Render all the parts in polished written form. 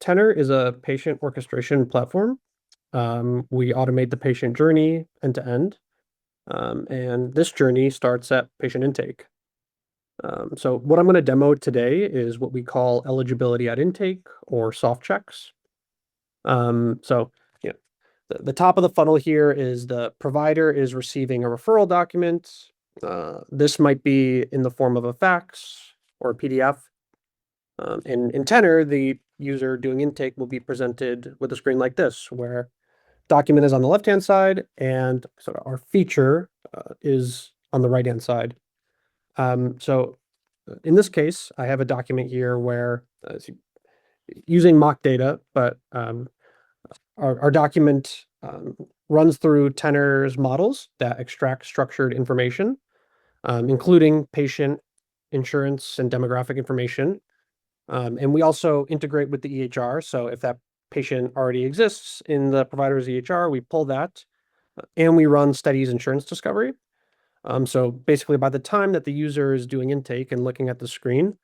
Tennr is a patient orchestration platform. We automate the patient journey end to end, and this journey starts at patient intake. So what I'm going to demo today is what we call eligibility at intake or soft checks. So you know, the top of the funnel here is the provider is receiving a referral document. This might be in the form of a fax or a PDF. In Tennr, the user doing intake will be presented with a screen like this, where document is on the left-hand side and sort of our feature is on the right-hand side. So in this case, I have a document here where using mock data, but our document runs through Tennr's models that extract structured information, including patient insurance and demographic information. And we also integrate with the EHR. So if that patient already exists in the provider's EHR, we pull that and we run studies insurance discovery. So basically, by the time that the user is doing intake and looking at the screen,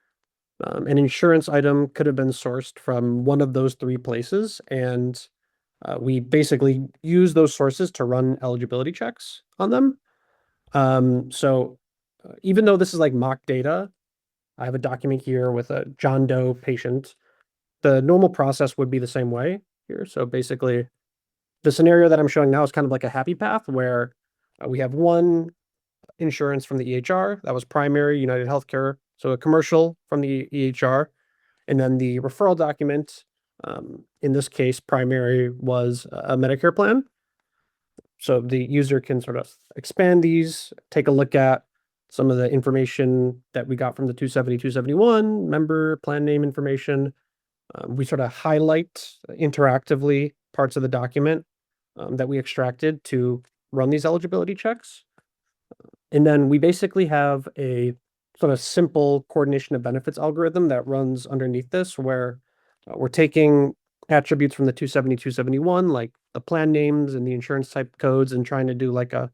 an insurance item could have been sourced from one of those three places. And we basically use those sources to run eligibility checks on them. So even though this is like mock data, I have a document here with a John Doe patient. The normal process would be the same way here. So basically, the scenario that I'm showing now is kind of like a happy path where we have one insurance from the EHR that was primary United Healthcare, so a commercial from the EHR, and then the referral document. In this case, primary was a Medicare plan. So the user can sort of expand these, take a look at some of the information that we got from the 270, 271, member plan name information. We sort of highlight interactively parts of the document that we extracted to run these eligibility checks. And then we basically have a sort of simple coordination of benefits algorithm that runs underneath this, where we're taking attributes from the 270, 271, like the plan names and the insurance type codes, and trying to do like a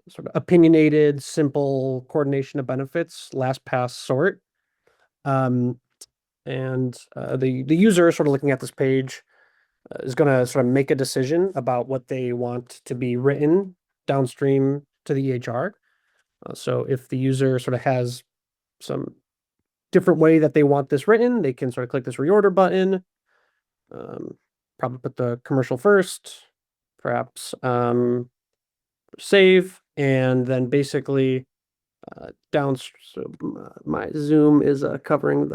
sort of opinionated, simple coordination of benefits, last pass sort. And the user sort of looking at this page is going to sort of make a decision about what they want to be written downstream to the EHR. So if the user sort of has some different way that they want this written, they can sort of click this reorder button. Probably put the commercial first, perhaps save, and then basically down. So my Zoom is covering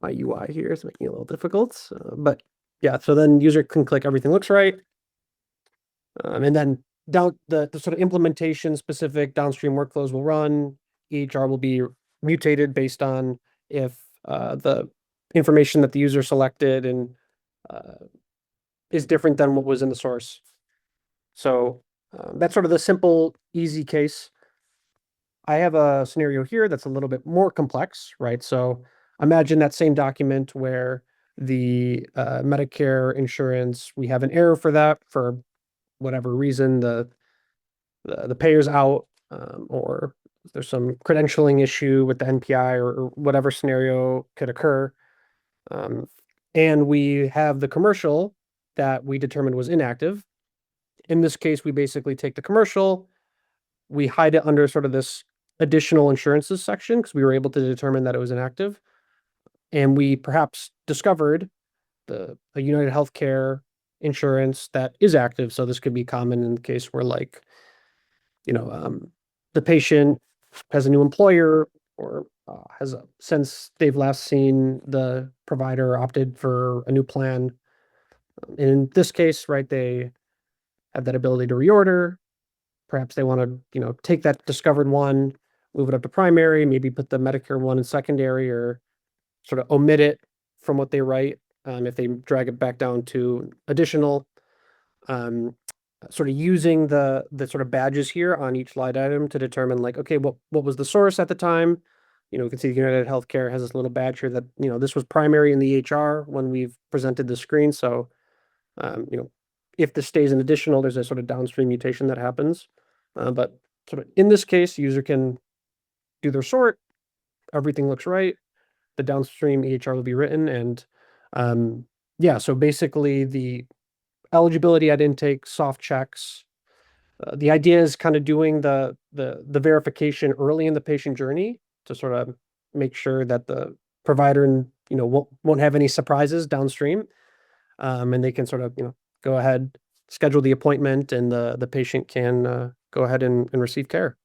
my UI here. It's making it a little difficult, but yeah. So then user can click everything looks right, and then down the sort of implementation specific downstream workflows will run. EHR will be mutated based on if the information that the user selected and is different than what was in the source. So that's sort of the simple, easy case. I have a scenario here that's a little bit more complex, right? So imagine that same document where the Medicare insurance, we have an error for that for whatever reason, the payer's out, or there's some credentialing issue with the NPI or whatever scenario could occur. And we have the commercial that we determined was inactive. In this case, we basically take the commercial, we hide it under sort of this additional insurances section because we were able to determine that it was inactive. And we perhaps discovered a United Healthcare insurance that is active. So this could be common in the case where like, the patient has a new employer or has since they've last seen the provider opted for a new plan. In this case, right, they have that ability to reorder. Perhaps they want to, take that discovered one, move it up to primary, maybe put the Medicare one in secondary, or sort of omit it from what they write if they drag it back down to additional. Sort of using the sort of badges here on each slide item to determine like, okay, what was the source at the time? We can see United Healthcare has this little badge here that, this was primary in the EHR when we've presented the screen. So, if this stays in additional, there's a sort of downstream mutation that happens. But sort of in this case, user can do their sort, everything looks right, the downstream EHR will be written, and Yeah, so basically the eligibility at intake, soft checks. The idea is kind of doing the verification early in the patient journey to sort of make sure that the provider, won't have any surprises downstream, and they can sort of, go ahead, schedule the appointment, and the patient can, go ahead and receive care.